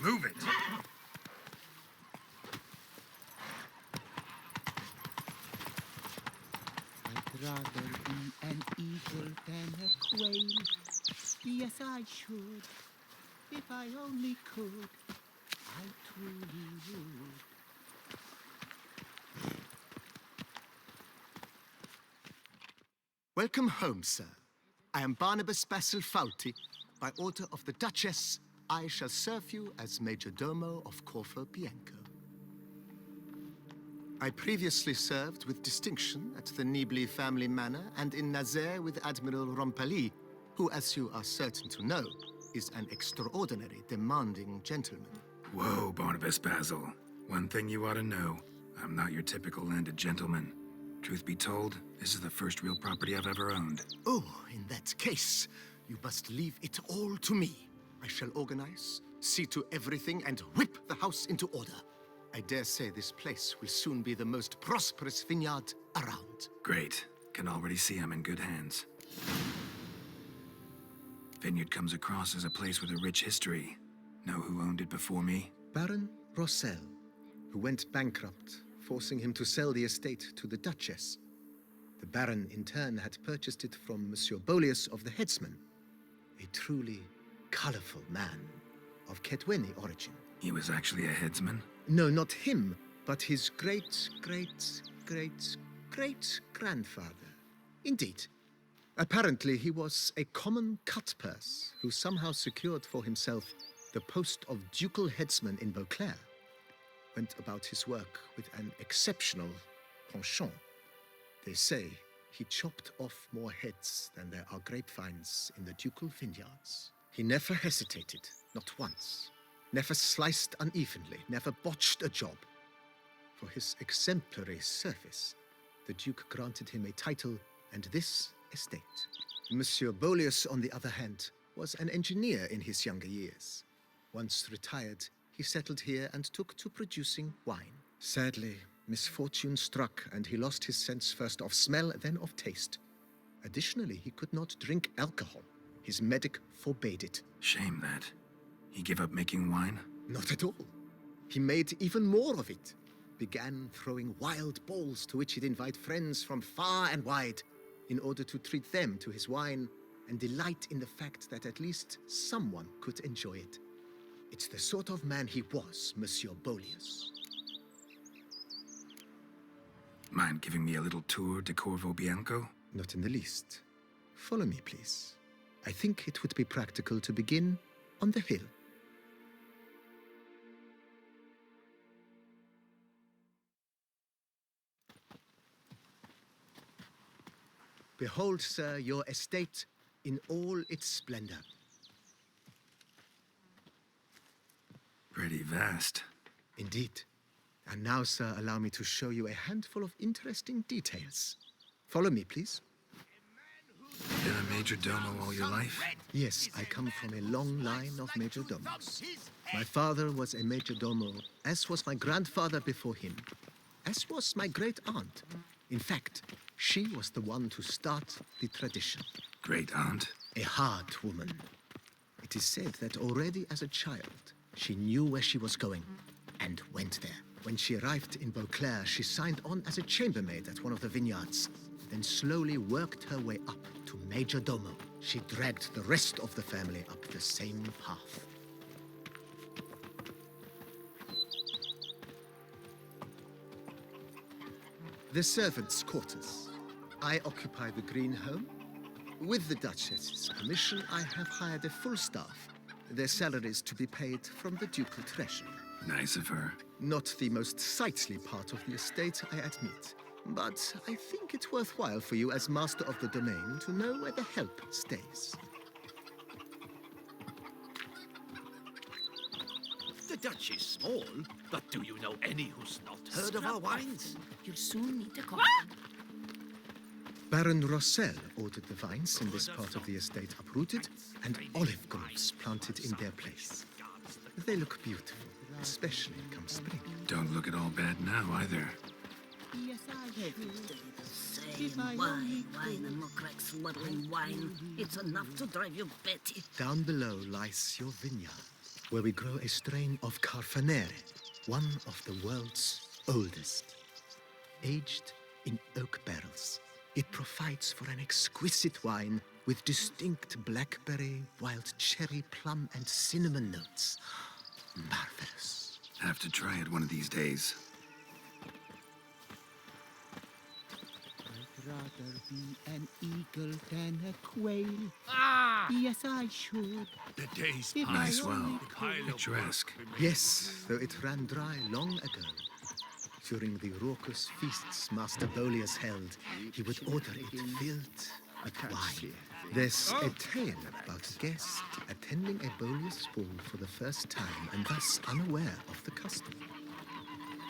Move it! I'd rather be an eagle than a quail. Yes, I should. If I only could, I truly would. Welcome home, sir. I am Barnabas Basil Fauti. By order of the Duchess, I shall serve you as Major Domo of Corfu Bianco. I previously served with distinction at the Nibli family manor and in Nazaire with Admiral Rompali, who, as you are certain to know, is an extraordinary, demanding gentleman. Whoa, Barnabas Basil. One thing you ought to know. I'm not your typical landed gentleman. Truth be told, this is the first real property I've ever owned. Oh, in that case, you must leave it all to me. I shall organize, see to everything, and whip the house into order. I dare say this place will soon be the most prosperous vineyard around. Great. Can already see I'm in good hands. Vineyard comes across as a place with a rich history. Know who owned it before me? Baron Rossel, who went bankrupt, forcing him to sell the estate to the Duchess. The Baron, in turn, had purchased it from Monsieur Bolius of the Headsman, a truly colorful man of Ketweni origin. He was actually a headsman? No, not him, but his great-grandfather. Indeed. Apparently, he was a common cut-purse who somehow secured for himself the post of ducal headsman in Beauclair. Went about his work with an exceptional penchant. They say he chopped off more heads than there are grapevines in the ducal vineyards. He never hesitated, not once. Never sliced unevenly, never botched a job. For his exemplary service, the Duke granted him a title and this estate. Monsieur Bolius, on the other hand, was an engineer in his younger years. Once retired, he settled here and took to producing wine. Sadly, misfortune struck and he lost his sense first of smell, then of taste. Additionally, he could not drink alcohol. His medic forbade it. Shame that. He gave up making wine? Not at all. He made even more of it. Began throwing wild balls to which he'd invite friends from far and wide in order to treat them to his wine and delight in the fact that at least someone could enjoy it. It's the sort of man he was, Monsieur Bolius. Mind giving me a little tour de Corvo Bianco? Not in the least. Follow me, please. I think it would be practical to begin on the hill. Behold, sir, your estate in all its splendor. Pretty vast. Indeed. And now, sir, allow me to show you a handful of interesting details. Follow me, please. Been a major domo all your life? Yes, I come from a long line of major domos. My father was a major domo, as was my grandfather before him, as was my great-aunt. In fact, she was the one to start the tradition. Great-aunt? A hard woman. It is said that already as a child, she knew where she was going and went there. When she arrived in Beauclair, she signed on as a chambermaid at one of the vineyards, then slowly worked her way up to Major Domo. She dragged the rest of the family up the same path. The servants' quarters. I occupy the green home. With the Duchess's permission, I have hired a full staff. Their salaries to be paid from the ducal treasury. Nice of her. Not the most sightly part of the estate, I admit. But I think it's worthwhile for you as master of the domain to know where the help stays. The Dutch is small, but do you know any who's not heard of our wines? You'll soon need a coffee. Baron Rossel ordered the vines in this part of the estate uprooted and olive groves planted in their place. They look beautiful, especially come spring. Don't look at all bad now, either. Yes, I should. Same wine and more crack swirling wine. It's enough to drive you batty. Down below lies your vineyard. where we grow a strain of Carfanere, one of the world's oldest. Aged in oak barrels, it provides for an exquisite wine with distinct blackberry, wild cherry, plum, and cinnamon notes. Marvelous. Have to try it one of these days. I'd rather be an eagle than a quail. Yes, I should. The days If I Nice, only well, could. picturesque. Yes, though it ran dry long ago. During the raucous feasts Master Bolius held, he would order it filled with wine. There's a tale about a guest attending a Bolius ball for the first time and thus unaware of the custom.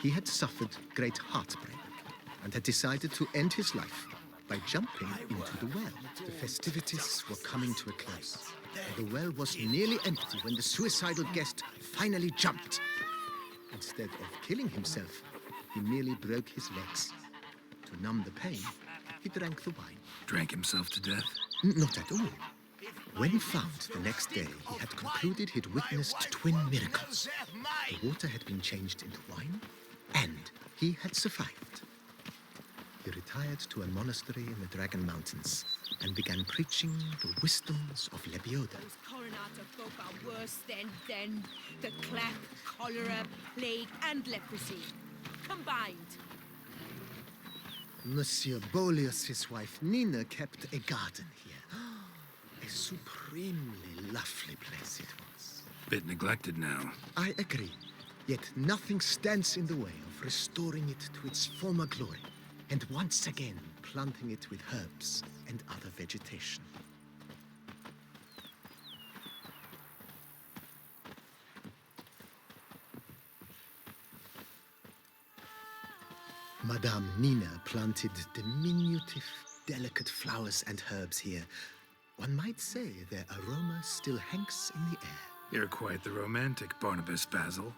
He had suffered great heartbreak and had decided to end his life by jumping into the well. The festivities were coming to a close, and the well was nearly empty when the suicidal guest finally jumped. Instead of killing himself, he merely broke his legs. To numb the pain, he drank the wine. Drank himself to death? Not at all. When found the next day, he had concluded he'd witnessed twin miracles. The water had been changed into wine, and he had survived. He retired to a monastery in the Dragon Mountains and began preaching the wisdoms of Lebioda. Those Coronata folk are worse than the cleft, cholera, plague, and leprosy combined. Monsieur Bolius' wife Nina kept a garden here. A supremely lovely place it was. Bit neglected now. I agree. Yet nothing stands in the way of restoring it to its former glory, and once again planting it with herbs and other vegetation. Madame Nina planted diminutive, delicate flowers and herbs here. One might say their aroma still hangs in the air. You're quite the romantic, Barnabas Basil.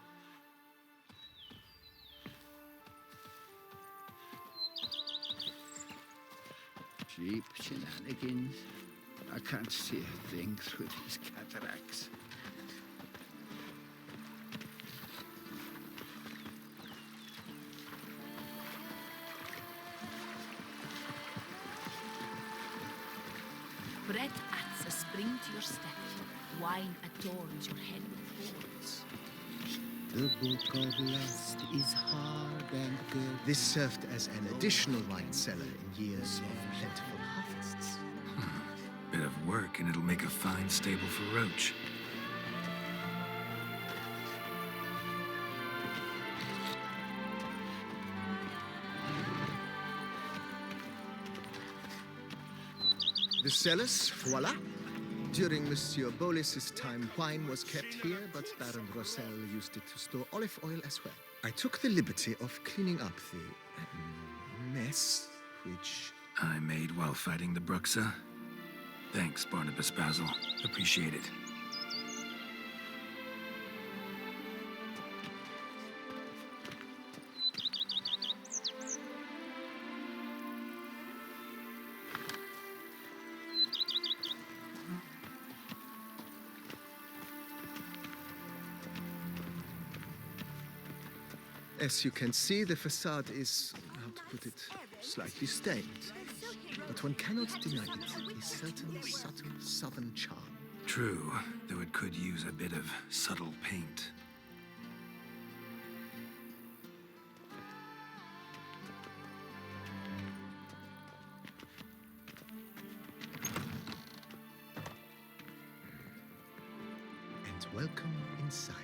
Cheap shenanigans. I can't see a thing through these cataracts. Bread adds a spring to your step. Wine adorns your head with thorns. The book of lust is hard and good. This served as an additional wine cellar in years of plentiful harvests. Bit of work and it'll make a fine stable for Roach. The cellars, voila. During Monsieur Bolis's time, wine was kept here, but Baron Rossel used it to store olive oil as well. I took the liberty of cleaning up the mess, which... I made while fighting the Bruxa. Thanks, Barnabas Basil. Appreciate it. As you can see, the facade is, how to put it, slightly stained. But one cannot deny it, a certain subtle southern charm. True, though it could use a bit of subtle paint. And welcome inside.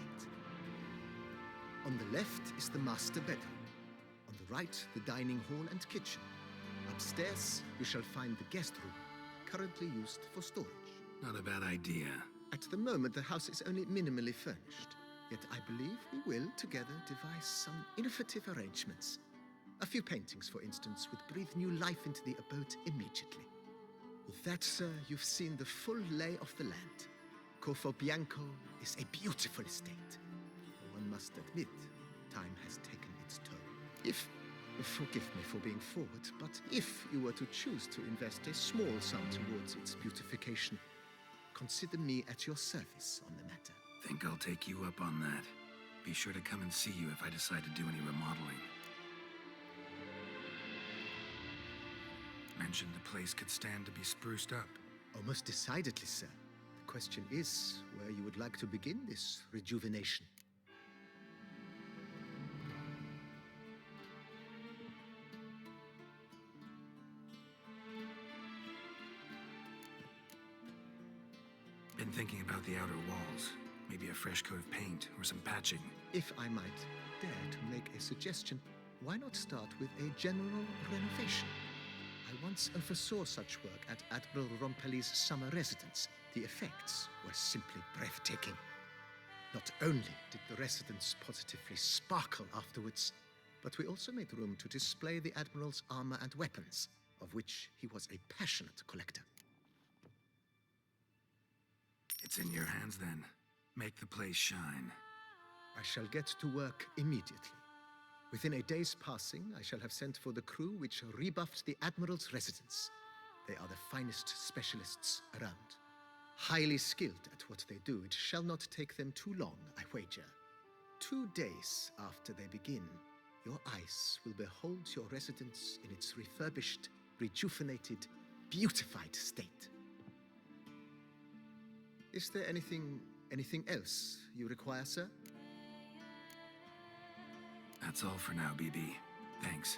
On the left is the master bedroom. On the right, the dining hall and kitchen. Upstairs, you shall find the guest room, currently used for storage. Not a bad idea. At the moment, the house is only minimally furnished. Yet I believe we will, together, devise some innovative arrangements. A few paintings, for instance, would breathe new life into the abode immediately. With that, sir, you've seen the full lay of the land. Corfo Bianco is a beautiful estate. One must admit, time has taken its toll. Forgive me for being forward, but if you were to choose to invest a small sum towards its beautification, consider me at your service on the matter. Think I'll take you up on that. Be sure to come and see you if I decide to do any remodeling. Mentioned the place could stand to be spruced up. Oh, most decidedly, sir. The question is where you would like to begin this rejuvenation. Been thinking about the outer walls. Maybe a fresh coat of paint or some patching. If I might dare to make a suggestion, why not start with a general renovation? I once oversaw such work at Admiral Rompelli's summer residence. The effects were simply breathtaking. Not only did the residence positively sparkle afterwards, but we also made room to display the Admiral's armor and weapons, of which he was a passionate collector. It's in your hands then. Make the place shine. I shall get to work immediately. Within a day's passing, I shall have sent for the crew which rebuffed the Admiral's residence. They are the finest specialists around. Highly skilled at what they do, it shall not take them too long, I wager. 2 days after they begin, your eyes will behold your residence in its refurbished, rejuvenated, beautified state. Is there anything else you require, sir? That's all for now, BB. Thanks.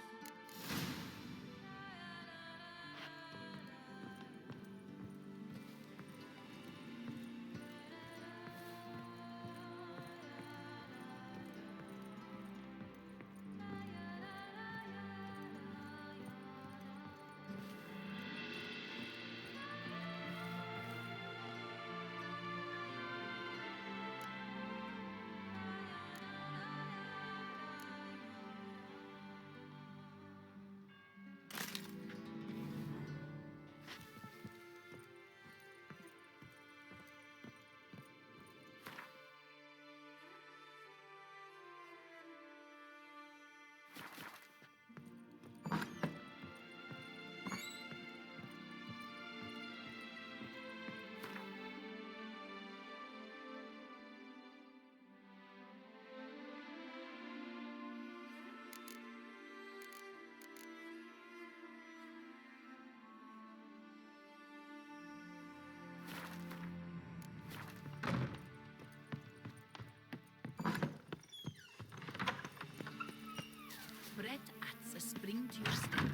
Bread adds a spring to your step.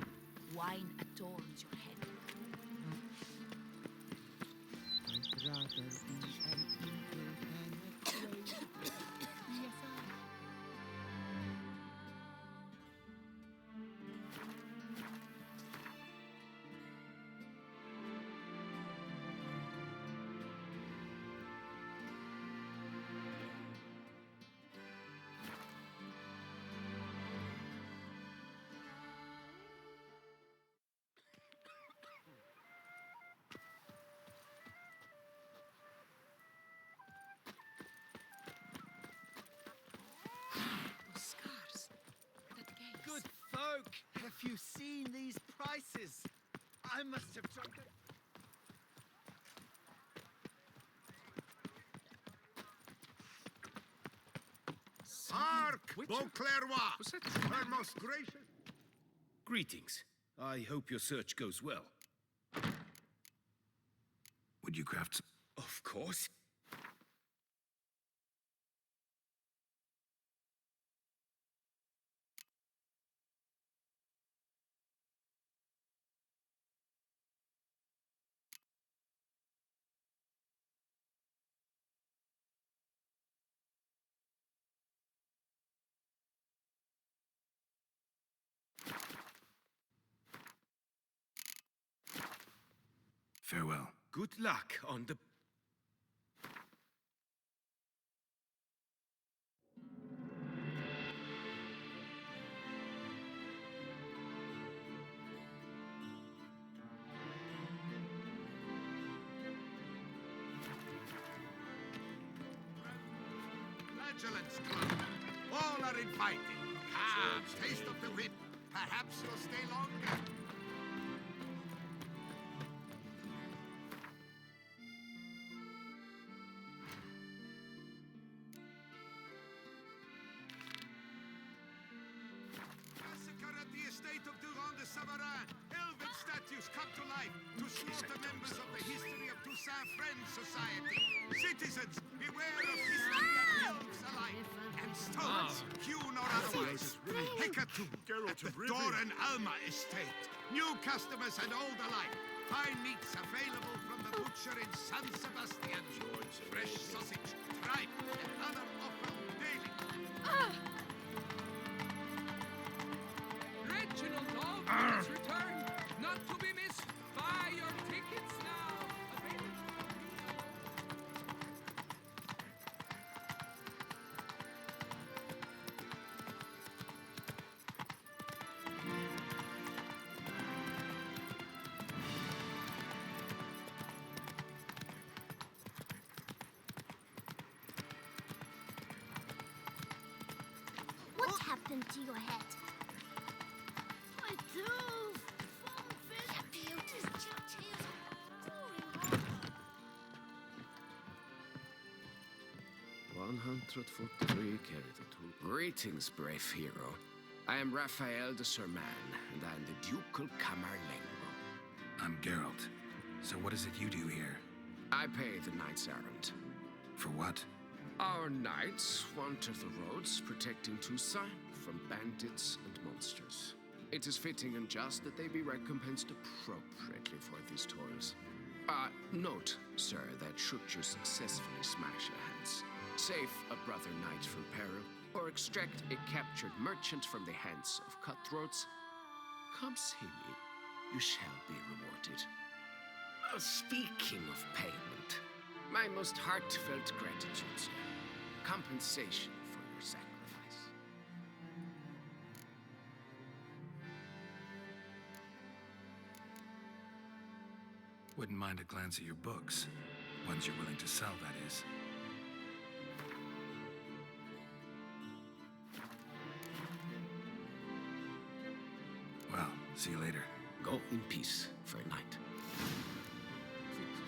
Wine adorns your head. I'd rather be an eagle than a quail. Yes, Those scars. That gaze. Good folk, have you seen these prices? I must have drunk it. Hark, Which- Beauclervois! Was that- Her most gracious. Greetings. I hope your search goes well. Would you craft some? Of course. Farewell. Good luck on the... Flagellants Club. All are invited. Come, taste of the whip. Perhaps you'll stay longer. statues come to life to slaughter members of the History of Toussaint Friends Society. Citizens, beware of history and elves alike, and stones, hewn or otherwise. Hecatoon at the Doran Alma estate. New customers and old alike. Fine meats available from the butcher in San Sebastian. Fresh sausage, tripe, and other offal daily. Reginald Dog has returned, not to be missed. Buy your tickets now. What happened to your head? My tooth! The beauty's GTX. 143 Greetings, brave hero. I am Raphael de Serman, and I am the Ducal Camerlengo. I'm Geralt. So what is it you do here? I pay the knight's errand. For what? Our knights wander the roads, protecting Toussaint from bandits and monsters. It is fitting and just that they be recompensed appropriately for these toils. Note, sir, that should you successfully smash a hands, save a brother knight from peril, or extract a captured merchant from the hands of cutthroats, come see me. You shall be rewarded. Speaking of payment, my most heartfelt gratitude, sir. Compensation for your sacrifice. Wouldn't mind a glance at your books. Ones you're willing to sell, that is. Well, see you later. Go in peace for a night.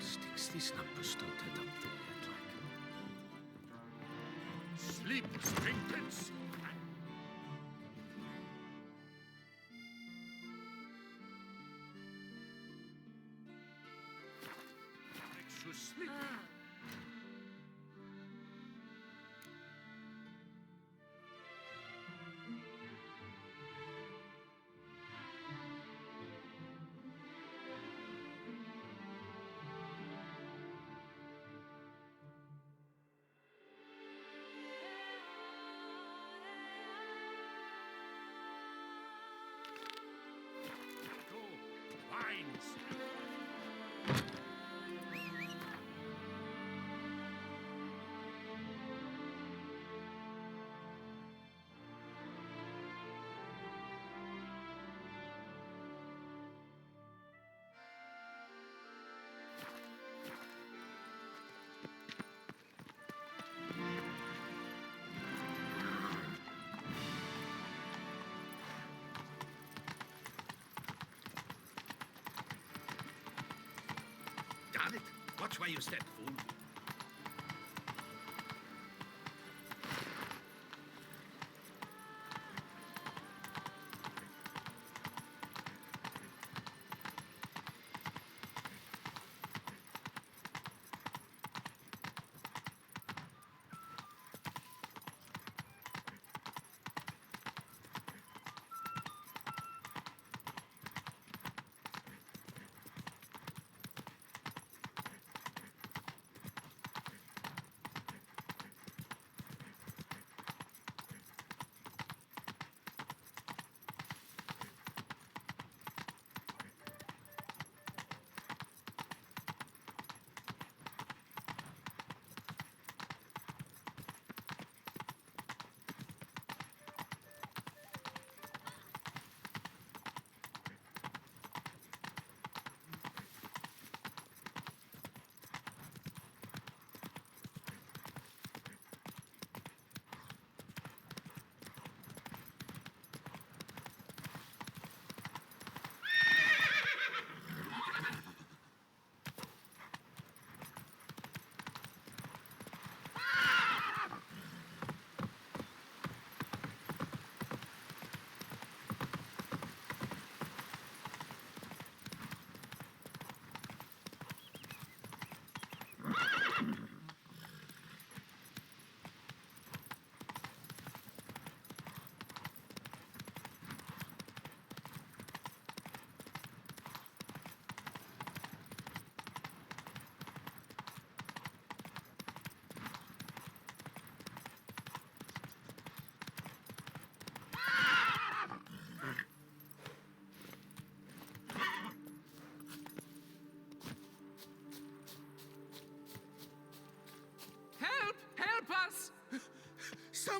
Sticks these numbers don't head up the head like. Sleep, Springpins! Makes you sleepy. Go, wines! Damn it! Watch where you step, fool.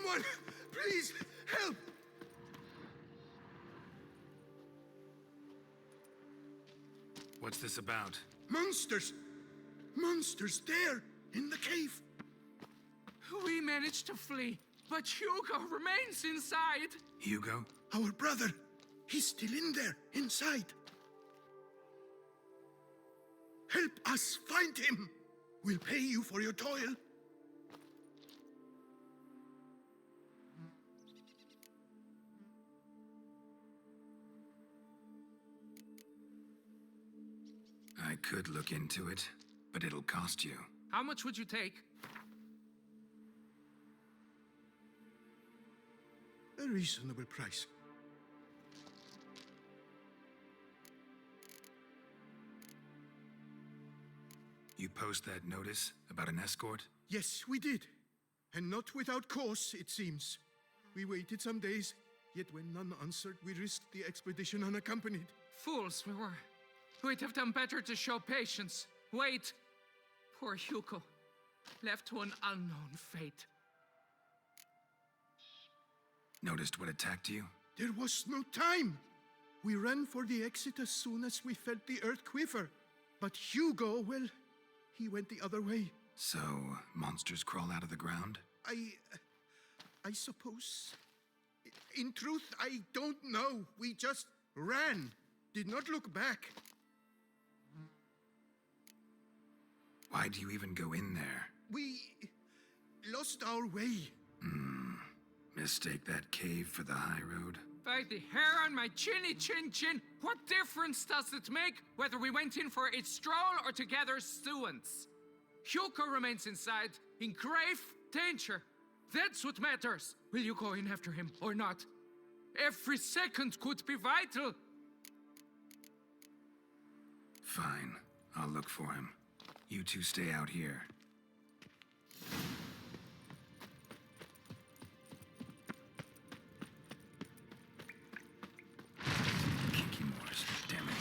Someone, please, help! What's this about? Monsters! Monsters there, in the cave! We managed to flee, but Hugo remains inside. Hugo? Our brother! He's still in there, inside. Help us find him! We'll pay you for your toil. I could look into it, but it'll cost you. How much would you take? A reasonable price. You post that notice about an escort? Yes, we did. And not without cause, it seems. We waited some days, yet when none answered, we risked the expedition unaccompanied. Fools we were. We'd have done better to show patience. Wait. Poor Hugo. Left to an unknown fate. Noticed what attacked you? There was no time. We ran for the exit as soon as we felt the earth quiver. But Hugo, well, he went the other way. So, monsters crawl out of the ground? I suppose. In truth, I don't know. We just ran. Did not look back. Why do you even go in there? We lost our way. Mistake that cave for the high road? By the hair on my chinny chin chin, what difference does it make whether we went in for a stroll or to gather students? Hugo remains inside, in grave danger. That's what matters. Will you go in after him or not? Every second could be vital. Fine. I'll look for him. You two stay out here. Kikimores, damn it.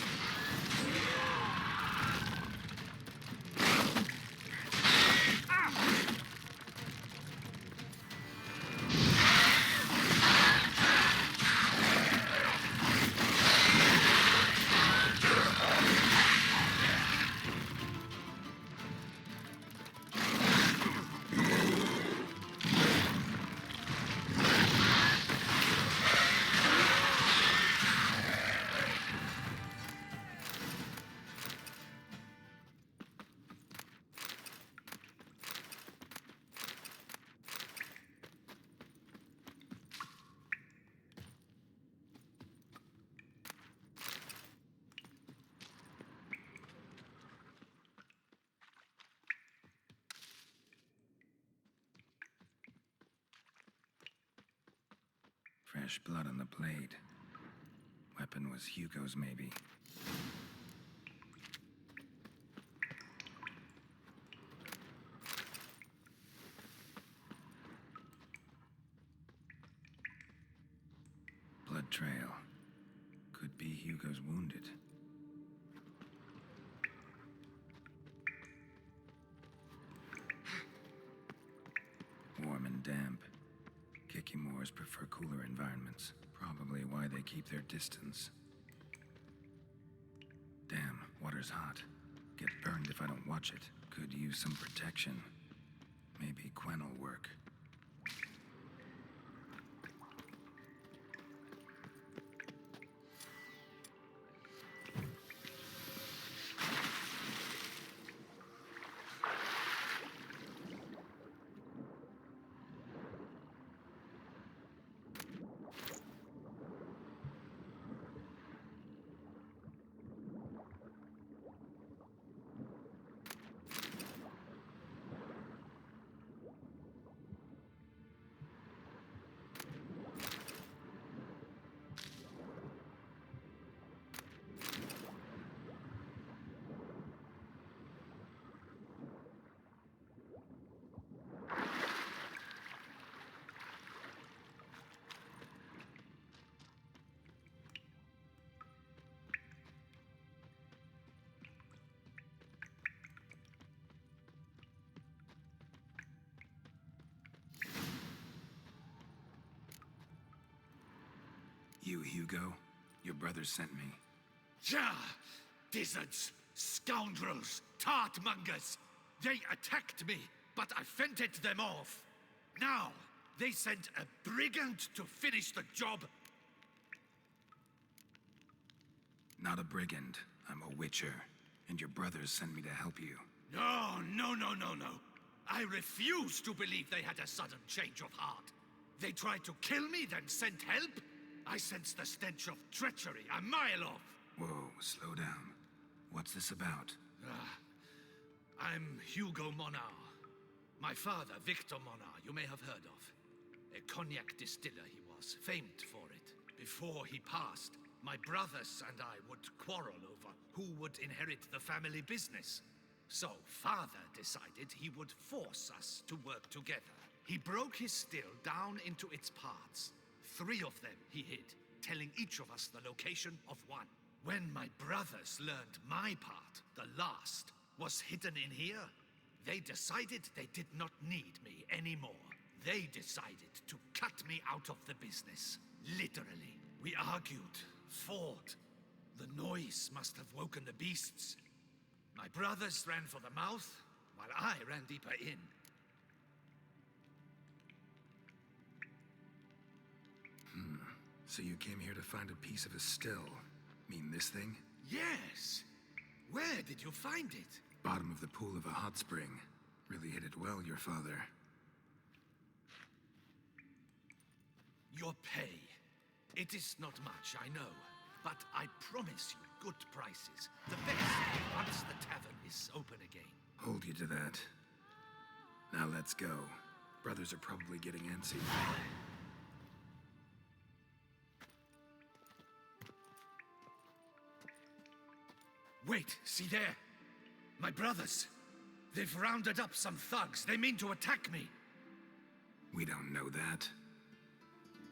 Fresh blood on the blade. Weapon was Hugo's, maybe. Blood trail. Could be Hugo's wounded. Warm and damp. Kikimores prefer cooler environments. Probably why they keep their distance. Damn, water's hot. Get burned if I don't watch it. Could use some protection. Maybe Quen will work. Hugo? Your brother sent me. Ja! Dizzards, scoundrels, tartmongers! They attacked me, but I fended them off. Now, they sent a brigand to finish the job. Not a brigand. I'm a witcher. And your brothers sent me to help you. No, no, no, no, no. I refuse to believe they had a sudden change of heart. They tried to kill me, then sent help? I sensed the stench of treachery a mile off. Whoa, slow down. What's this about? I'm Hugo Monar. My father, Victor Monar, you may have heard of. A cognac distiller he was, famed for it. Before he passed, my brothers and I would quarrel over who would inherit the family business. So father decided he would force us to work together. He broke his still down into its parts. 3 of them he hid, telling each of us the location of one. When my brothers learned my part, the last, was hidden in here, they decided they did not need me anymore. They decided to cut me out of the business. Literally. We argued, fought. The noise must have woken the beasts. My brothers ran for the mouth, while I ran deeper in. So you came here to find a piece of a still. Mean this thing? Yes! Where did you find it? Bottom of the pool of a hot spring. Really hit it well, your father. Your pay. It is not much, I know. But I promise you good prices. The best, once the tavern is open again. Hold you to that. Now let's go. Brothers are probably getting antsy. Wait, see there? My brothers. They've rounded up some thugs. They mean to attack me. We don't know that.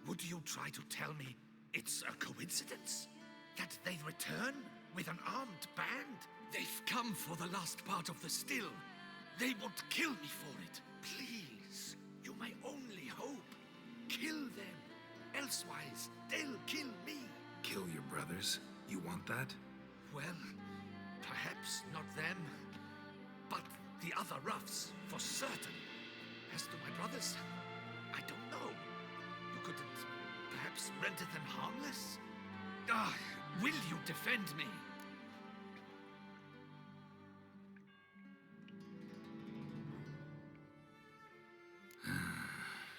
Would you try to tell me it's a coincidence? That they return with an armed band? They've come for the last part of the still. They won't kill me for it. Please, you my only hope. Kill them. Elsewise, they'll kill me. Kill your brothers? You want that? Well, perhaps not them, but the other roughs, for certain. As to my brothers, I don't know. You couldn't perhaps render them harmless? Will you defend me?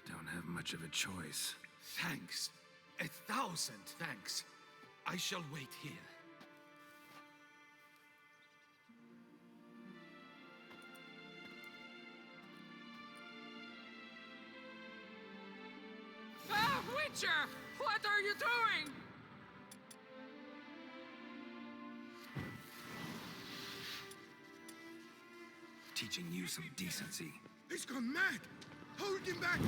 Don't have much of a choice. Thanks. 1,000 thanks. I shall wait here. Witcher! What are you doing? Teaching you some decency. He's gone mad! Hold him back!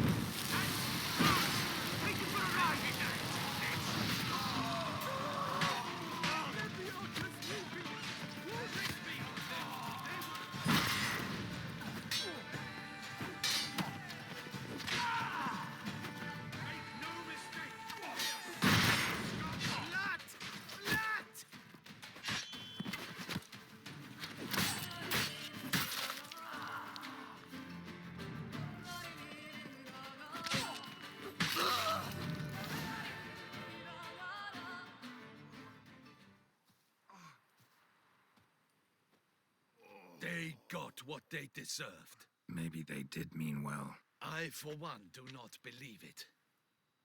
Take it for a ride! They got what they deserved. Maybe they did mean well. I, for one, do not believe it.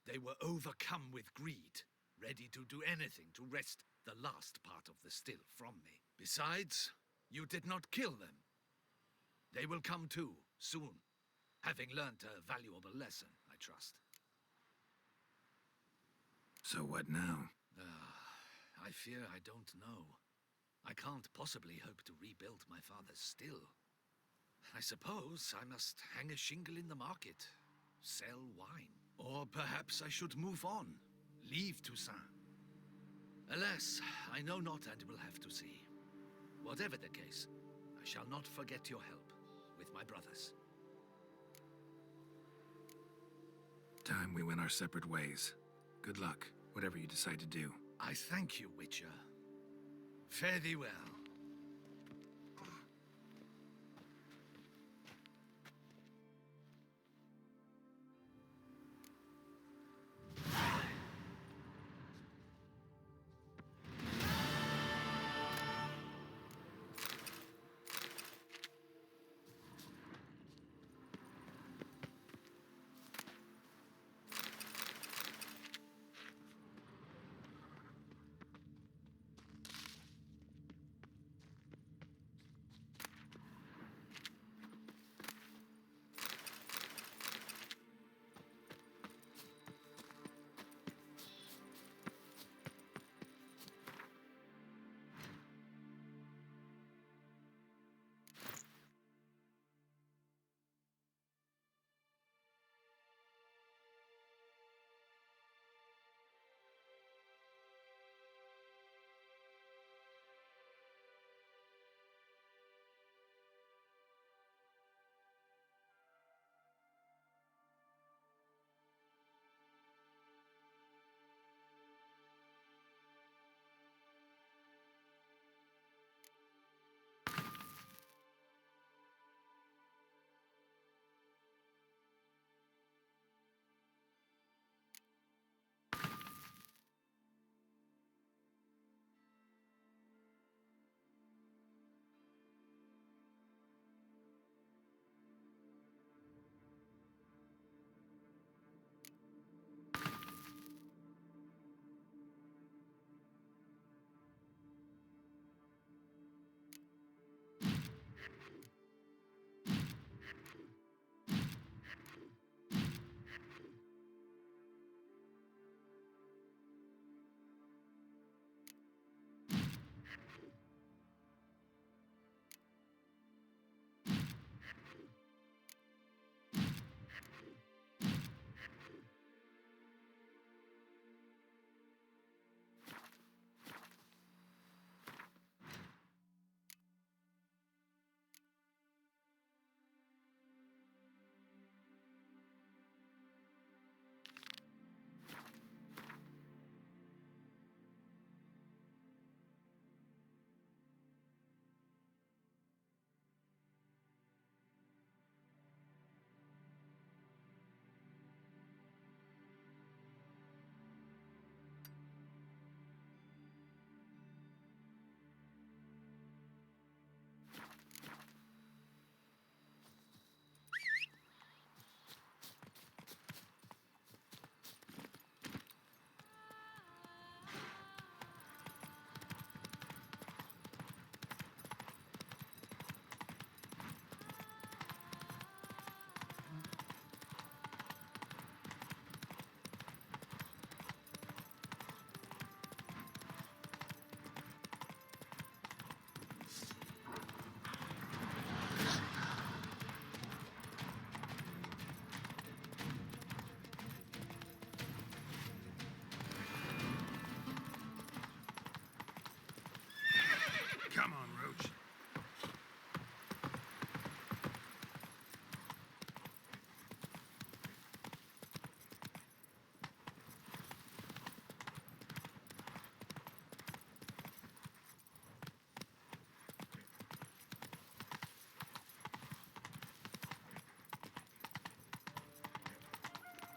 They were overcome with greed, ready to do anything to wrest the last part of the still from me. Besides, you did not kill them. They will come too, soon, having learned a valuable lesson, I trust. So what now? I fear I don't know. I can't possibly hope to rebuild my father's still. I suppose I must hang a shingle in the market, sell wine. Or perhaps I should move on, leave Toussaint. Alas, I know not and will have to see. Whatever the case, I shall not forget your help with my brothers. Time we went our separate ways. Good luck. Whatever you decide to do. I thank you, Witcher. Fare thee well. Come on, Roach.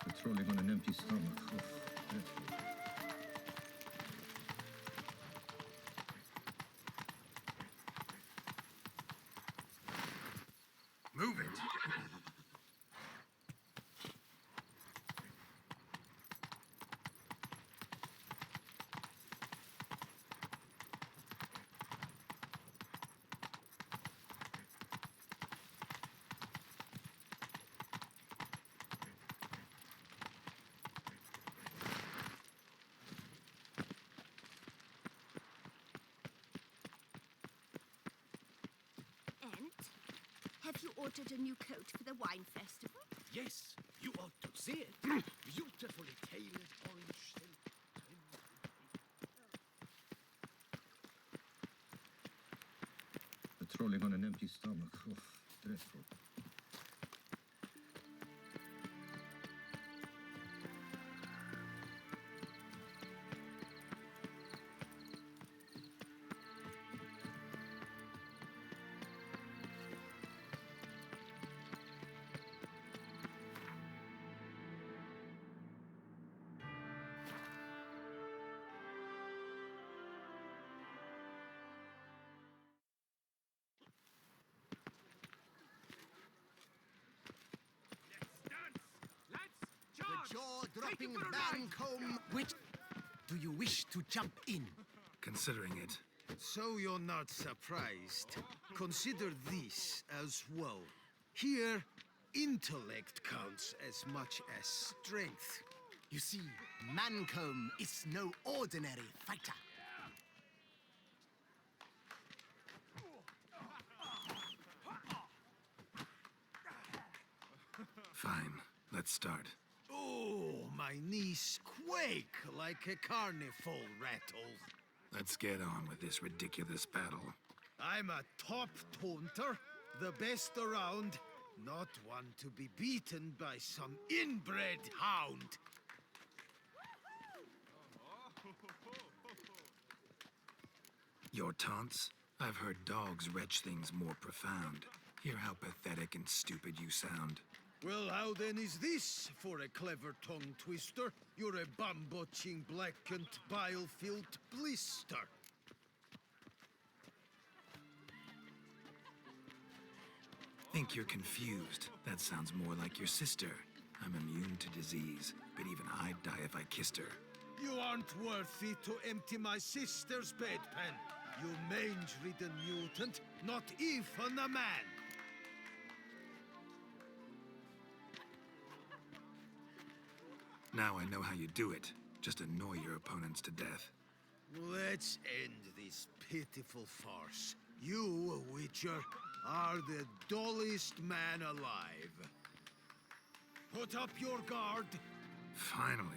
Patrolling on an empty stomach. Oh, dreadful. Move it. And have you ordered a new coat for the wine festival? Yes, you ought to see it. Beautifully tailored orange silk. Patrolling on an empty stomach. Oh, dreadful. jaw-dropping Bancombe. Which do you wish to jump in? Considering it. So you're not surprised. Consider this as well. Here, intellect counts as much as strength. You see, Mancombe is no ordinary fighter. Fine, let's start. Oh, my knees quake like a carnival rattle. Let's get on with this ridiculous battle. I'm a top taunter, the best around, not one to be beaten by some inbred hound. Your taunts? I've heard dogs retch things more profound. Hear how pathetic and stupid you sound. Well, how then is this for a clever tongue twister? You're a bum-botching, blackened, bile-filled blister. Think you're confused. That sounds more like your sister. I'm immune to disease, but even I'd die if I kissed her. You aren't worthy to empty my sister's bedpan. You mange-ridden mutant, not even a man. Now I know how you do it. Just annoy your opponents to death. Let's end this pitiful farce. You, Witcher, are the dullest man alive. Put up your guard. Finally.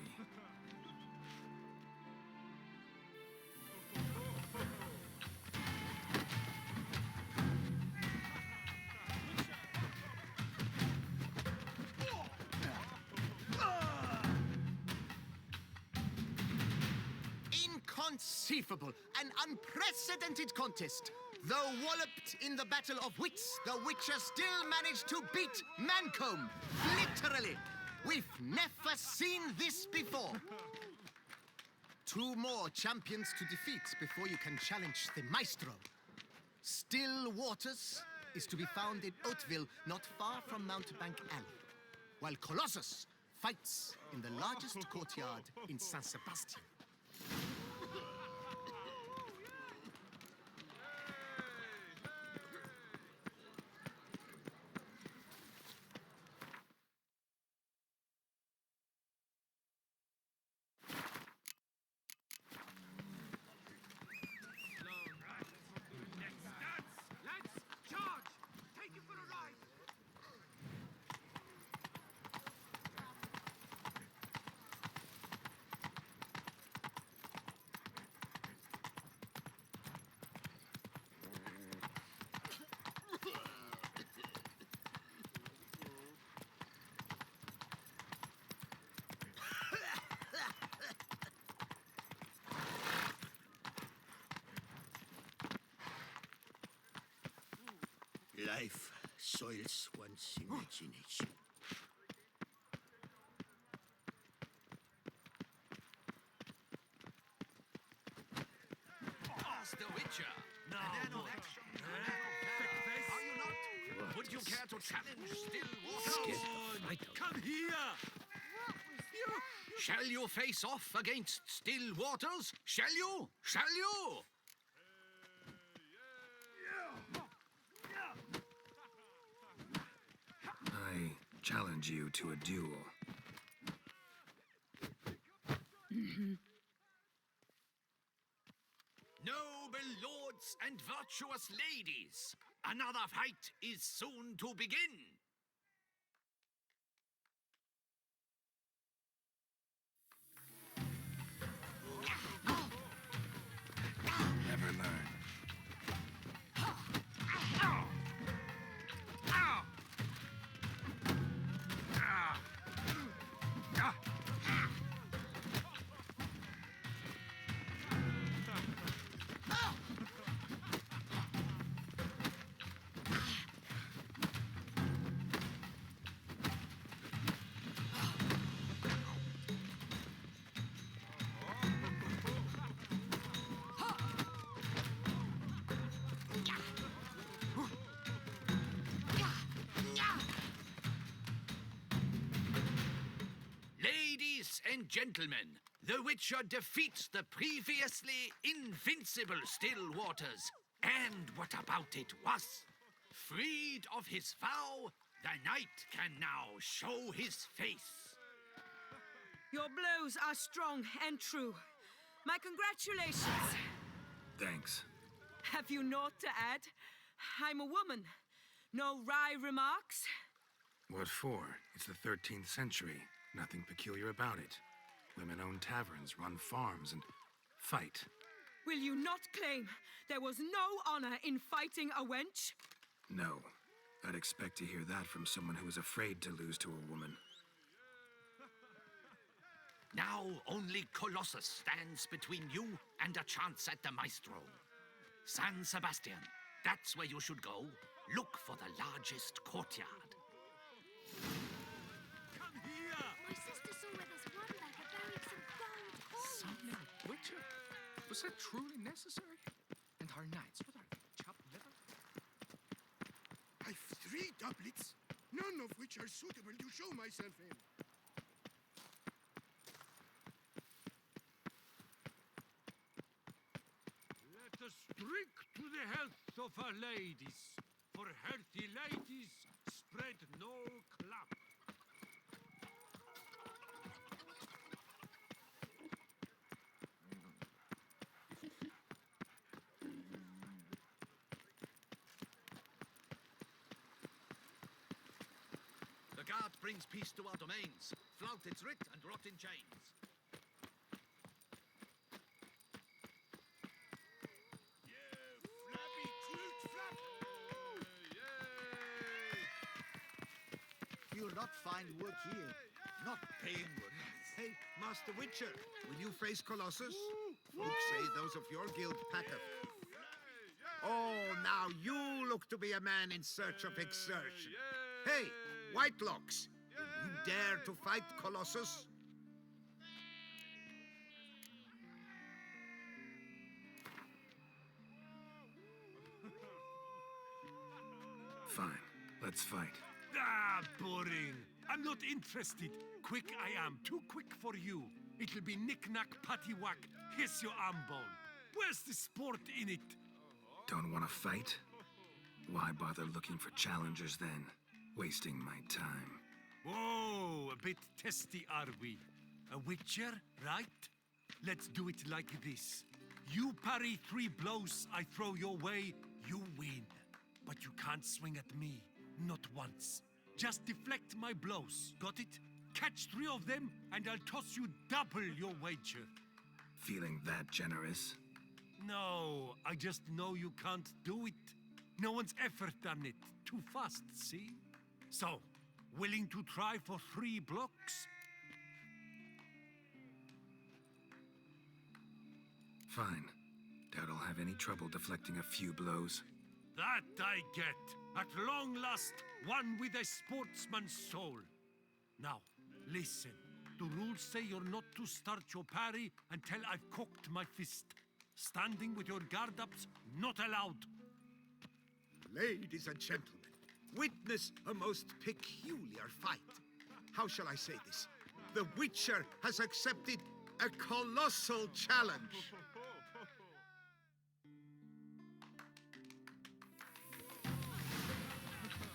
Inconceivable, an unprecedented contest. Though walloped in the battle of wits, the Witcher still managed to beat Mancombe. Literally. We've never seen this before. 2 more champions to defeat before you can challenge the Maestro. Still Waters is to be found in Oatville, not far from Mountebank Alley, while Colossus fights in the largest courtyard in San Sebastian. Life soils one's imagination. Master Witcher! No, are you not? Would you care to challenge Stillwater? Come here! Shall you face off against Stillwaters? Shall you? Shall you? I challenge you to a duel. Noble lords and virtuous ladies, another fight is soon to begin. Never learn. and gentlemen, the Witcher defeats the previously invincible still waters. And what about it was? Freed of his vow, the knight can now show his face. Your blows are strong and true. My congratulations. Thanks. Have you naught to add? I'm a woman. No wry remarks? What for? It's the 13th century. Nothing peculiar about it. Women own taverns, run farms, and fight. Will you not claim there was no honor in fighting a wench? No. I'd expect to hear that from someone who is afraid to lose to a woman. Now only Colossus stands between you and a chance at the Maestro. San Sebastian, that's where you should go. Look for the largest courtyard. Come here! My sister saw where there's one beggar buried some gold coins. Some little butcher? Was that truly necessary? And our knights, what are they? Chopped liver? I've 3 doublets, none of which are suitable to show myself in. Let us drink to the health of our ladies. For healthy ladies, spread no clap. The guard brings peace to our domains. Flout its writ and rot in chains. Flappy cloot flap! You'll not find work here. Not paying work. Hey, Master Witcher, will you face Colossus? Folks say those of your guild packeth. Oh, now you look to be a man in search of exertion. Hey, Whitelocks, will you dare to fight Colossus? Fine. Let's fight. Ah, boring. I'm not interested. Quick I am. Too quick for you. It'll be knick-knack, paddywhack. Here's your arm bone. Where's the sport in it? Don't want to fight? Why bother looking for challengers then? Wasting my time. Whoa, a bit testy are we? A witcher, right? Let's do it like this. You parry 3 blows I throw your way, you win. But you can't swing at me. Not once. Just deflect my blows. Got it? Catch 3 of them, and I'll toss you double your wager. Feeling that generous? No, I just know you can't do it. No one's ever done it. Too fast, see? So, willing to try for 3 blocks? Fine. Doubt I'll have any trouble deflecting a few blows. That I get. At long last, one with a sportsman's soul. Now, listen. The rules say you're not to start your parry until I've cocked my fist. Standing with your guard-ups, not allowed. Ladies and gentlemen, witness a most peculiar fight. How shall I say this? The Witcher has accepted a colossal challenge.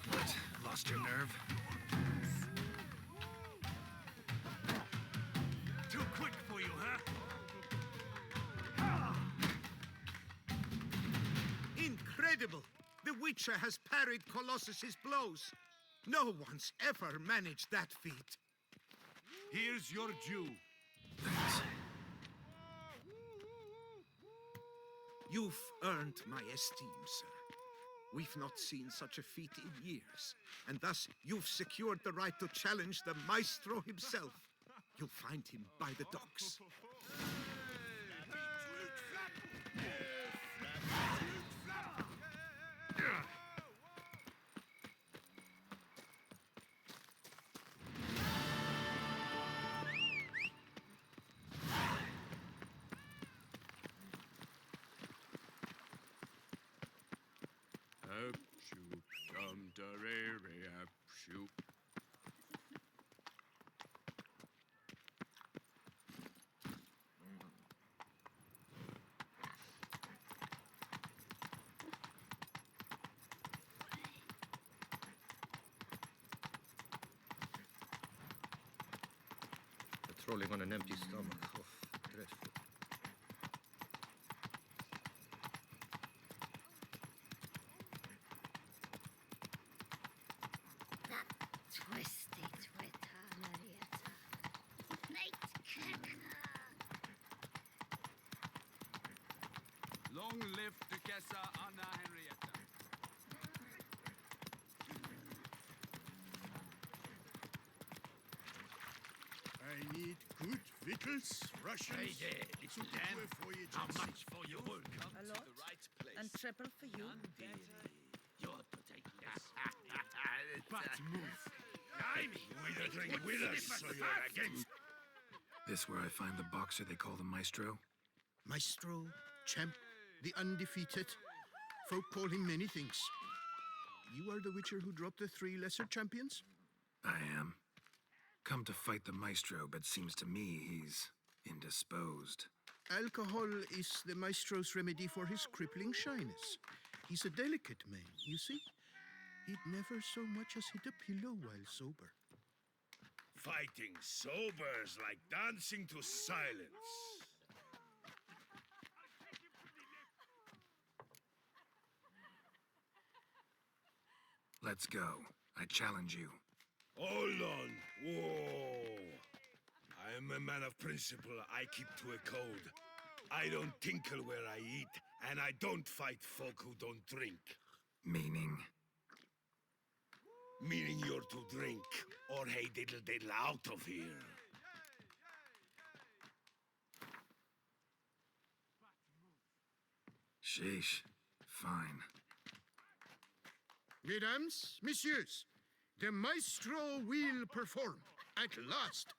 What? Lost your nerve? Too quick for you, huh? Incredible! The Witcher has parried Colossus's blows. No one's ever managed that feat. Here's your due. Thanks. You've earned my esteem, sir. We've not seen such a feat in years, and thus you've secured the right to challenge the Maestro himself. You'll find him by the docks. Shoop, dum, da, re, re, shoop. Crawling on an empty stomach. Oh, dreadful. Twisty Twitter, Marietta. Late kicker. Long live Duchessa Anna Henrietta. I need good victuals, rations. Hey there, little Dan. How much for your whole? A lot. And triple for you. You're to take less. But move. With a drink with us, so you're against. This where I find the boxer they call the Maestro? Maestro, champ, the undefeated. Folk call him many things. You are the Witcher who dropped the 3 lesser champions? I am. Come to fight the Maestro, but seems to me he's indisposed. Alcohol is the Maestro's remedy for his crippling shyness. He's a delicate man, you see. He'd never so much as hit a pillow while sober. Fighting sober's like dancing to silence. Let's go. I challenge you. Hold on. Whoa. I am a man of principle. I keep to a code. I don't tinkle where I eat, and I don't fight folk who don't drink. Meaning? Meaning you're to drink, or hey diddle diddle out of here. Sheesh. Fine. Mesdames, messieurs, the Maestro will perform at last.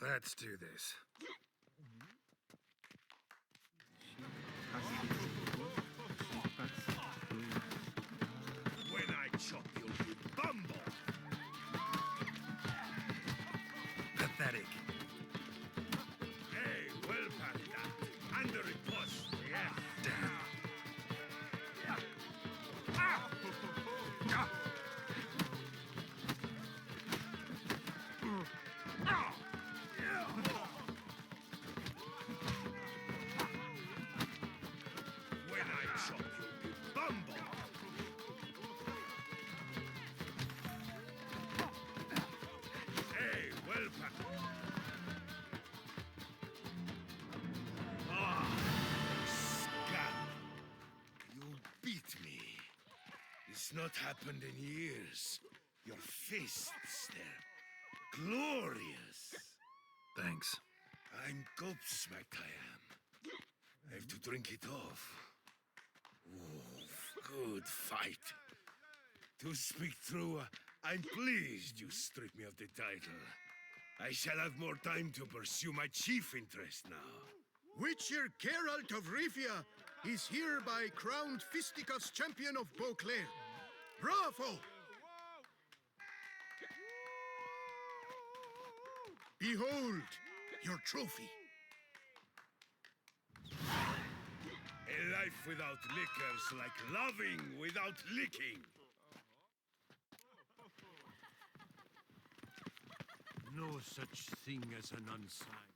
Let's do this. When I chop you, you bumble! Pathetic. Hey, well past that. Under it, boss. Yeah. Damn. When I chop you, you bumble! Hey, well past. Scum! You beat me. It's not happened in years. Your fists, they're glorious. Thanks. I'm gobsmacked, I am. I have to drink it off. Ooh, good fight. To speak true, I'm pleased you stripped me of the title. I shall have more time to pursue my chief interest now. Witcher Geralt of Rivia is hereby crowned fisticuffs champion of Beauclair. Bravo! Behold your trophy. A life without liquors like loving without licking. No such thing as an unsigned.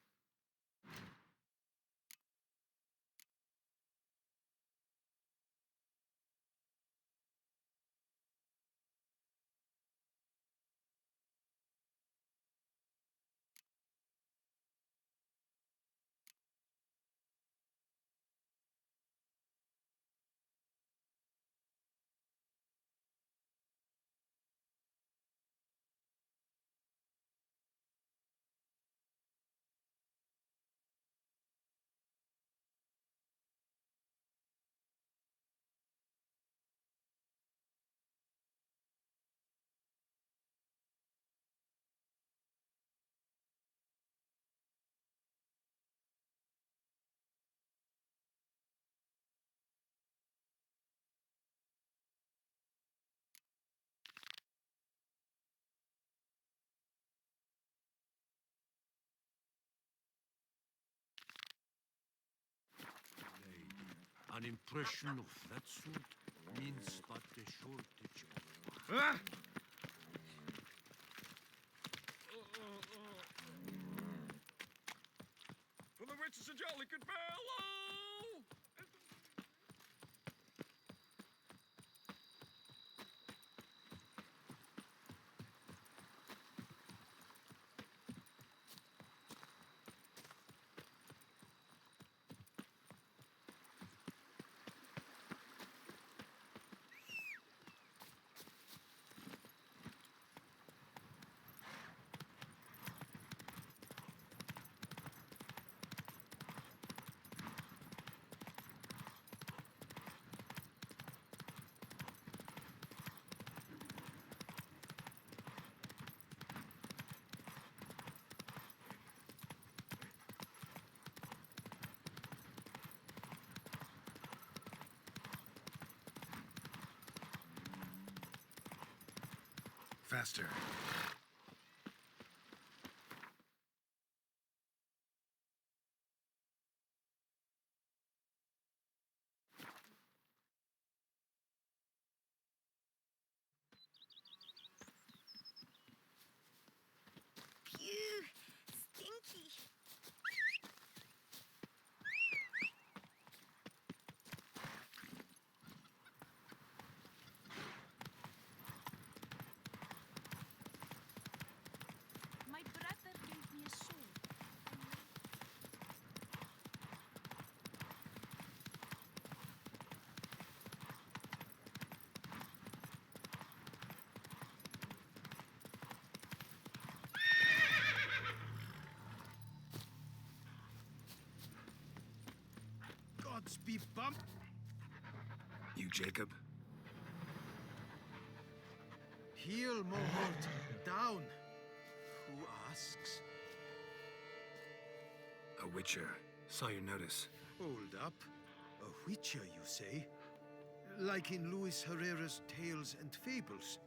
An impression of that sort means but a shortage of... Ah! For the witches and jolly good bellow! Faster. Phew, stinky. My brother gave me a sword. Gods be bump! You, Jacob? Heel, Moholt. Down. Who asks? A witcher. Saw your notice. Hold up. A witcher, you say? Like in Luis Herrera's Tales and Fables.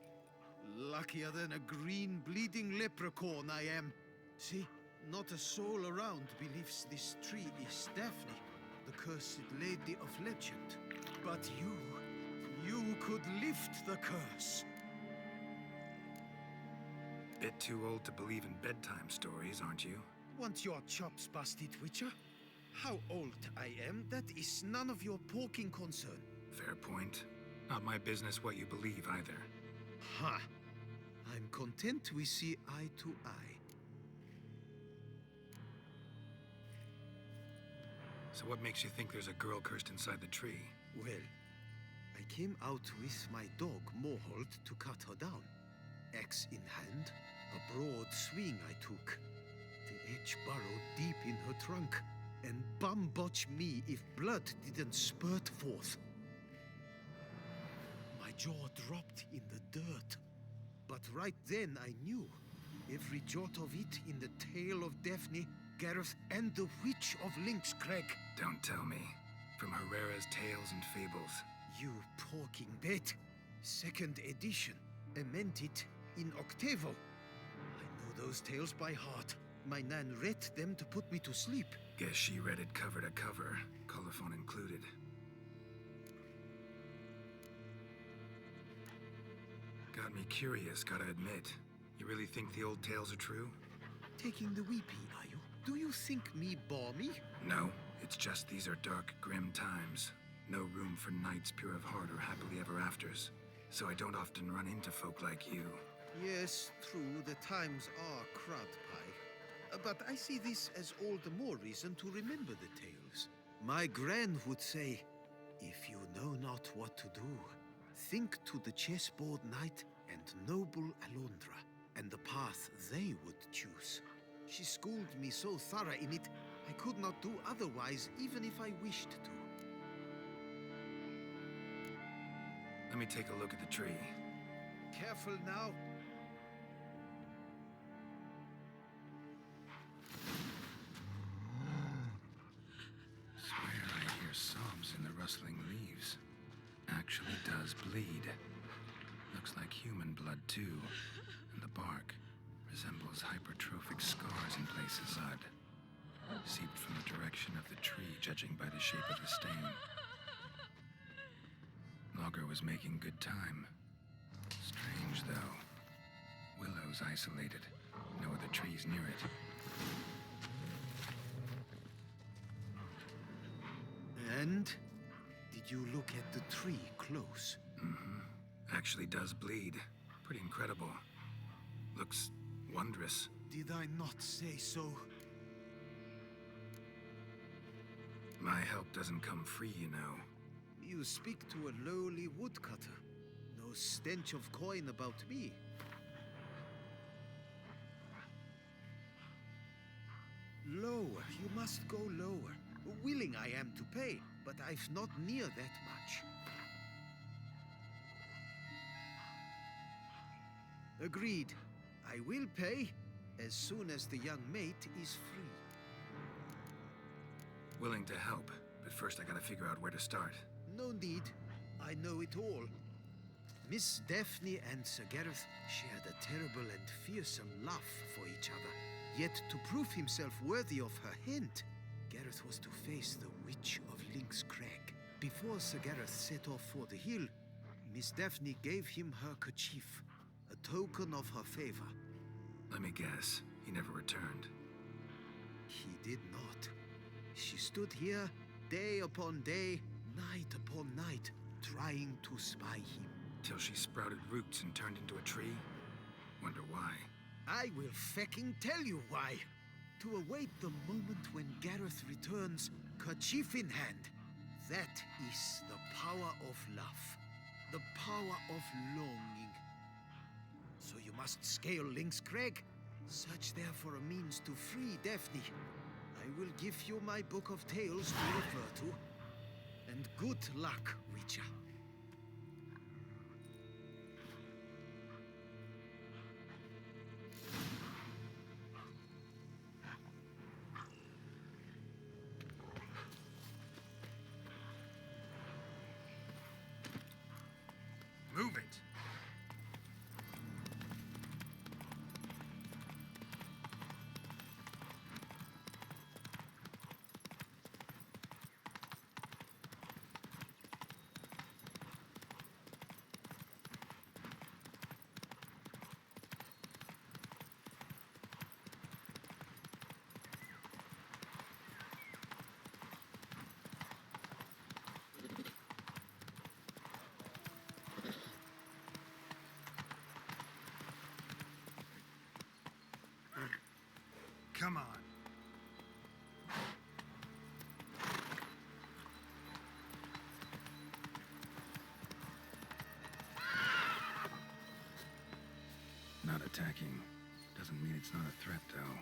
Luckier than a green bleeding leprechaun I am. See, not a soul around believes this tree is Daphne, the cursed lady of legend. But you could lift the curse. Bit too old to believe in bedtime stories, aren't you? Want your chops busted, Witcher? How old I am, that is none of your poking concern. Fair point. Not my business what you believe either. Ha! I'm content we see eye to eye. So what makes you think there's a girl cursed inside the tree? Well, I came out with my dog, Moholt, to cut her down. Axe in hand, a broad swing I took. The edge burrowed deep in her trunk, and bum-botch me if blood didn't spurt forth. My jaw dropped in the dirt. But right then I knew. Every jot of it in the tale of Daphne, Gareth, and the Witch of Lynx Crag. Don't tell me. From Herrera's Tales and Fables. You porking bet. Second edition. Amended in octavo. I know those tales by heart. My nan read them to put me to sleep. Guess she read it cover to cover, colophon included. Got me curious, gotta admit. You really think the old tales are true? Taking the weepy, are you? Do you think me balmy? No, it's just these are dark, grim times. No room for knights pure of heart or happily ever afters. So I don't often run into folk like you. Yes, true, the times are crud pie. But I see this as all the more reason to remember the tales. My gran would say, if you know not what to do, think to the chessboard knight and noble Alondra, and the path they would choose. She schooled me so thorough in it, I could not do otherwise, even if I wished to. Let me take a look at the tree. Careful now. Swear I hear sobs in the rustling leaves. Actually does bleed. Looks like human blood too. And the bark resembles hypertrophic scars in places odd. Seeped from the direction of the tree, judging by the shape of the stain. auger was making good time. Strange, though. Willow's isolated. No other trees near it. And? Did you look at the tree close? Mm-hmm. Actually does bleed. Pretty incredible. Looks wondrous. Did I not say so? My help doesn't come free, you know. You speak to a lowly woodcutter. No stench of coin about me. Lower, you must go lower. Willing I am to pay, but I've not near that much. Agreed. I will pay as soon as the young mate is free. Willing to help, but first I gotta figure out where to start. No need. I know it all. Miss Daphne and Sir Gareth shared a terrible and fearsome love for each other. Yet to prove himself worthy of her hint, Gareth was to face the Witch of Link's Crag. Before Sir Gareth set off for the hill, Miss Daphne gave him her kerchief, a token of her favor. Let me guess, he never returned. He did not. She stood here day upon day, night upon night, trying to spy him. Till she sprouted roots and turned into a tree? Wonder why. I will fecking tell you why. To await the moment when Gareth returns, kerchief in hand. That is the power of love. The power of longing. So you must scale Link's Crag. Search there for a means to free Daphne. I will give you my book of tales to refer to. And good luck, Witcher. Move it! Come on. Not attacking. Doesn't mean it's not a threat, though.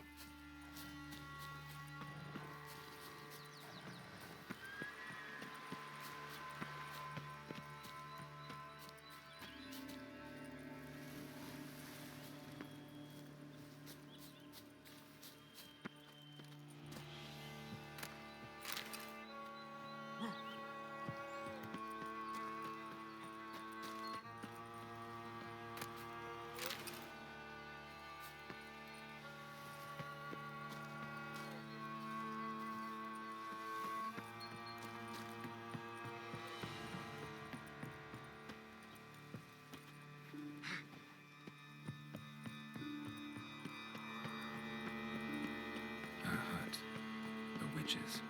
Witches.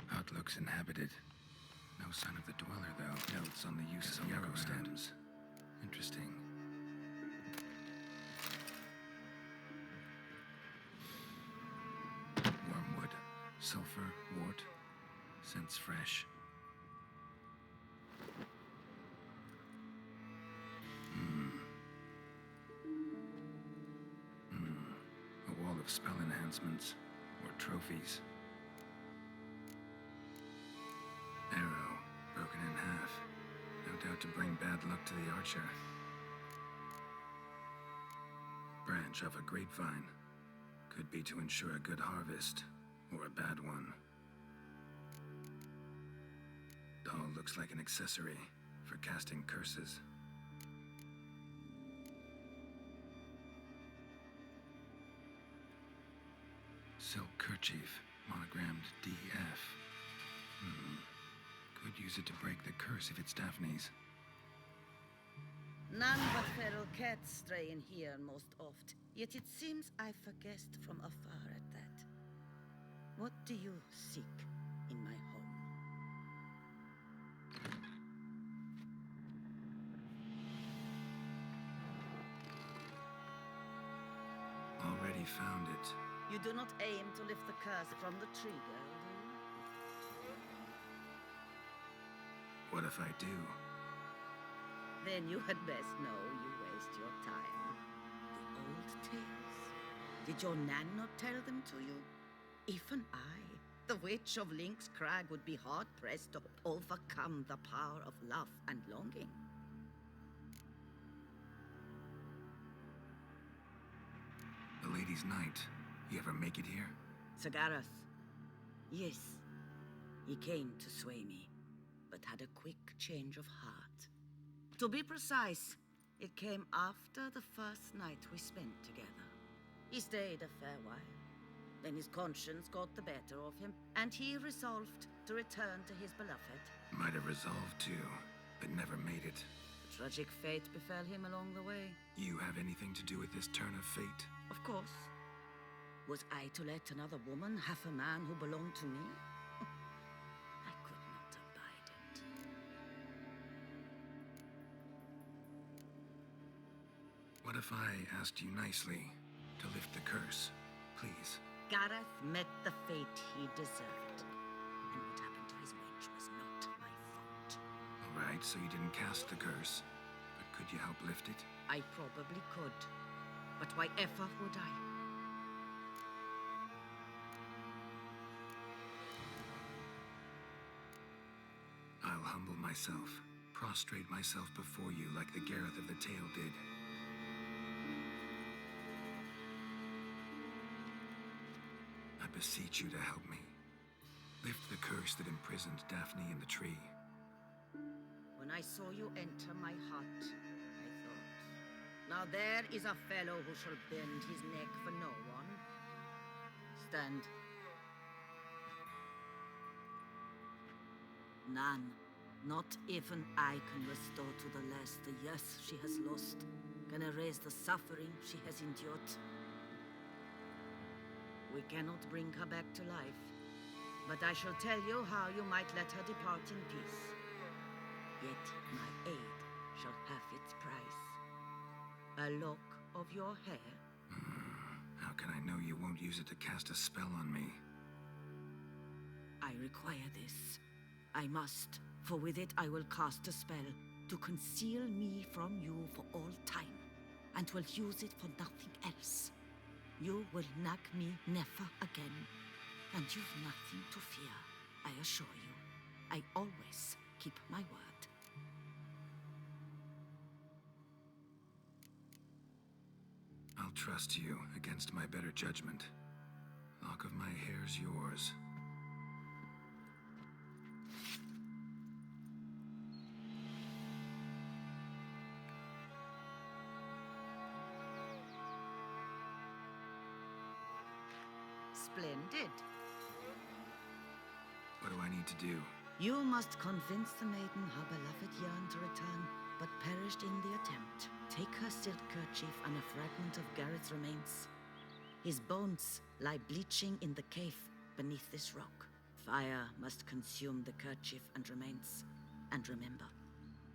Hut looks inhabited. No sign of the dweller, though. Notes on the use of yarrow stems. Interesting. Wormwood. Sulfur. Wart. Scents fresh. A wall of spell enhancements. Or trophies. Arrow, broken in half. No doubt to bring bad luck to the archer. Branch of a grapevine. Could be to ensure a good harvest, or a bad one. Doll looks like an accessory for casting curses. Silk kerchief, monogrammed DF. Could use it to break the curse if it's Daphne's. None but feral cats stray in here most oft. Yet it seems I've guessed from afar at that. What do you seek in my home? Already found it. You do not aim to lift the curse from the tree, girl, do you? What if I do? Then you had best know you waste your time. The old tales. Did your nan not tell them to you? Even I, the witch of Lynx Crag, would be hard-pressed to overcome the power of love and longing. The Lady's Night. You ever make it here? Sir Gareth. Yes. He came to sway me, but had a quick change of heart. To be precise, it came after the first night we spent together. He stayed a fair while. Then his conscience got the better of him, and he resolved to return to his beloved. Might have resolved to, but never made it. A tragic fate befell him along the way. You have anything to do with this turn of fate? Of course. Was I to let another woman have a man who belonged to me? I could not abide it. What if I asked you nicely to lift the curse, please? Gareth met the fate he deserved. And what happened to his wench was not my fault. All right, so you didn't cast the curse, but could you help lift it? I probably could. But why ever would I? I'll humble myself, prostrate myself before you like the Gareth of the tale did. I beseech you to help me. Lift the curse that imprisoned Daphne in the tree. When I saw you enter my hut, I thought, now there is a fellow who shall bend his neck for no one. Stand. None. Not even I can restore to the lass the years she has lost, can erase the suffering she has endured. We cannot bring her back to life, but I shall tell you how you might let her depart in peace. Yet my aid shall have its price. A lock of your hair. How can I know you won't use it to cast a spell on me? I require this. I must, for with it I will cast a spell to conceal me from you for all time, and will use it for nothing else. You will nag me never again, and you've nothing to fear, I assure you. I always keep my word. I'll trust you against my better judgment. Lock of my hair's yours. Splendid. What do I need to do? You must convince the maiden her beloved yearned to return, but perished in the attempt. Take her silk kerchief and a fragment of Gareth's remains. His bones lie bleaching in the cave beneath this rock. Fire must consume the kerchief and remains. And remember,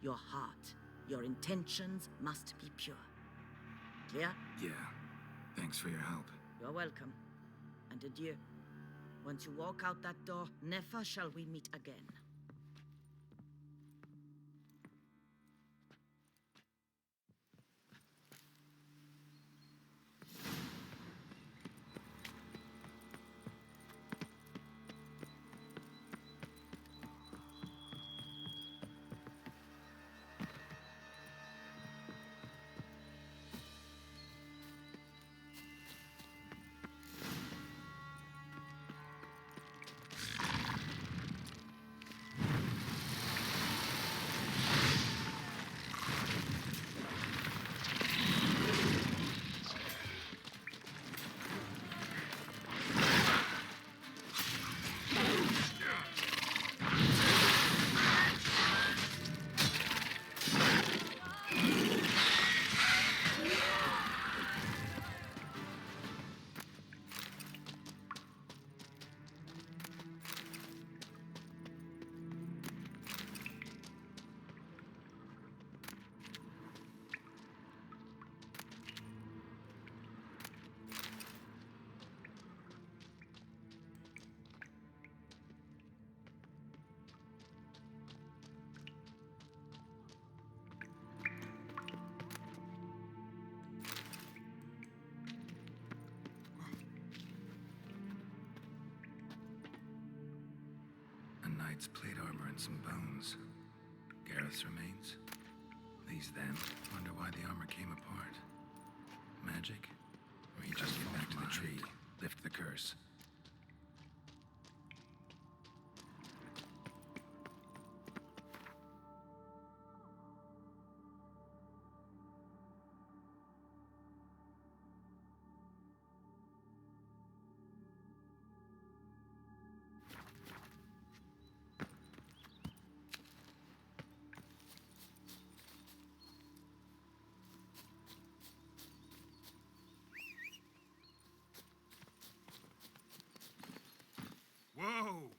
your heart, your intentions must be pure. Clear? Yeah. Thanks for your help. You're welcome. And adieu. Once you walk out that door, never shall we meet again. Knight's plate armor and some bones. Gareth's remains? These them? Wonder why the armor came apart. Magic? Or he just fell back to the tree, lift the curse. Whoa!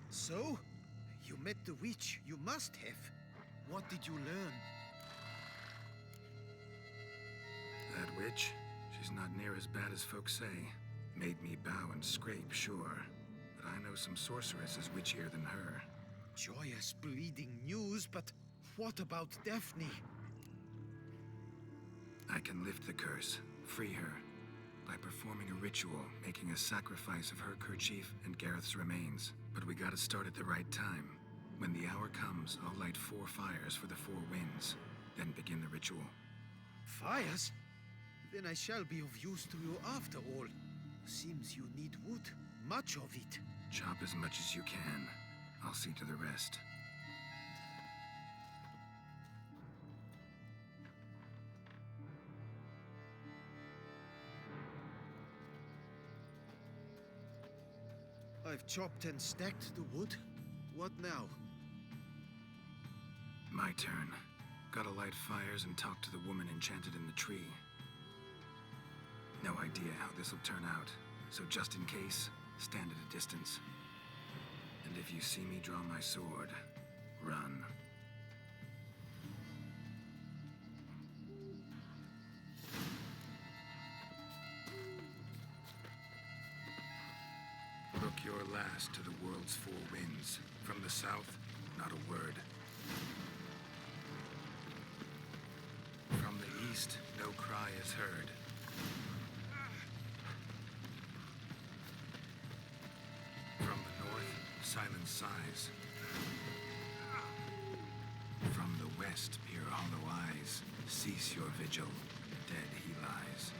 So? You met the witch. You must have. What did you learn? That witch? She's not near as bad as folks say. Made me bow and scrape, sure. But I know some sorceresses witchier than her. Joyous bleeding news, but what about Daphne? I can lift the curse, free her, by performing a ritual, making a sacrifice of her kerchief and Gareth's remains. But we gotta start at the right time. When the hour comes, I'll light 4 fires for the 4 winds, then begin the ritual. Fires? Then I shall be of use to you after all. Seems you need wood. Much of it. Chop as much as you can. I'll see to the rest. I've chopped and stacked the wood. What now? My turn. Gotta light fires and talk to the woman enchanted in the tree. No idea how this'll turn out, so just in case, stand at a distance. And if you see me draw my sword, run. Look your last to the world's 4 winds. From the south, not a word. From the east, no cry is heard. From the north, silence sighs. From the west, peer hollow eyes. Cease your vigil, dead he lies.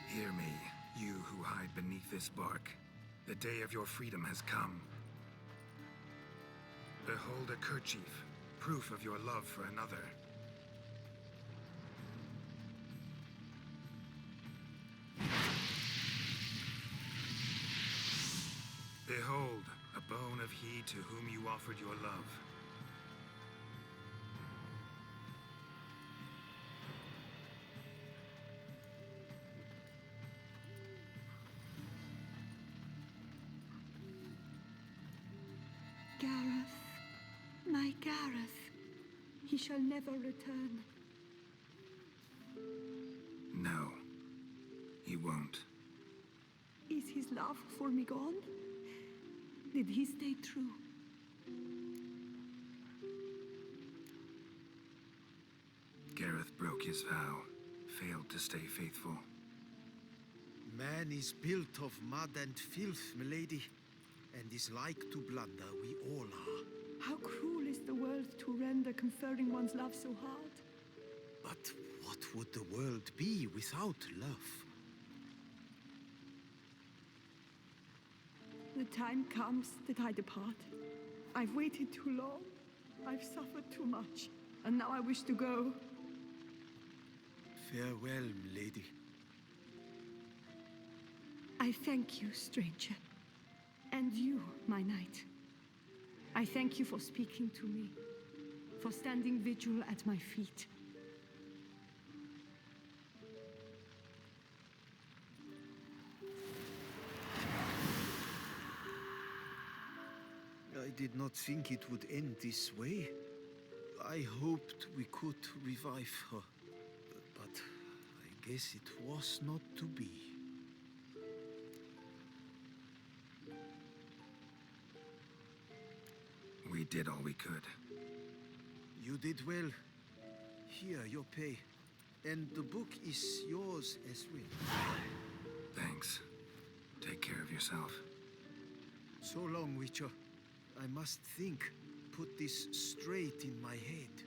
Hear me, you who hide beneath this bark. The day of your freedom has come. Behold a kerchief, proof of your love for another. Behold, a bone of he to whom you offered your love. Gareth, my Gareth, he shall never return. No, he won't. Is his love for me gone? Did he stay true? Gareth broke his vow, failed to stay faithful. Man is built of mud and filth, milady, and is like to blunder, we all are. How cruel is the world to render conferring one's love so hard. But what would the world be without love? The time comes that I depart. I've waited too long. I've suffered too much, and now I wish to go. Farewell, lady. I thank you, stranger. And you, my knight. I thank you for speaking to me, for standing vigil at my feet. I did not think it would end this way. I hoped we could revive her, but I guess it was not to be. We did all we could. You did well. Here, your pay. And the book is yours as well. Thanks. Take care of yourself. So long, Witcher. I must think, put this straight in my head.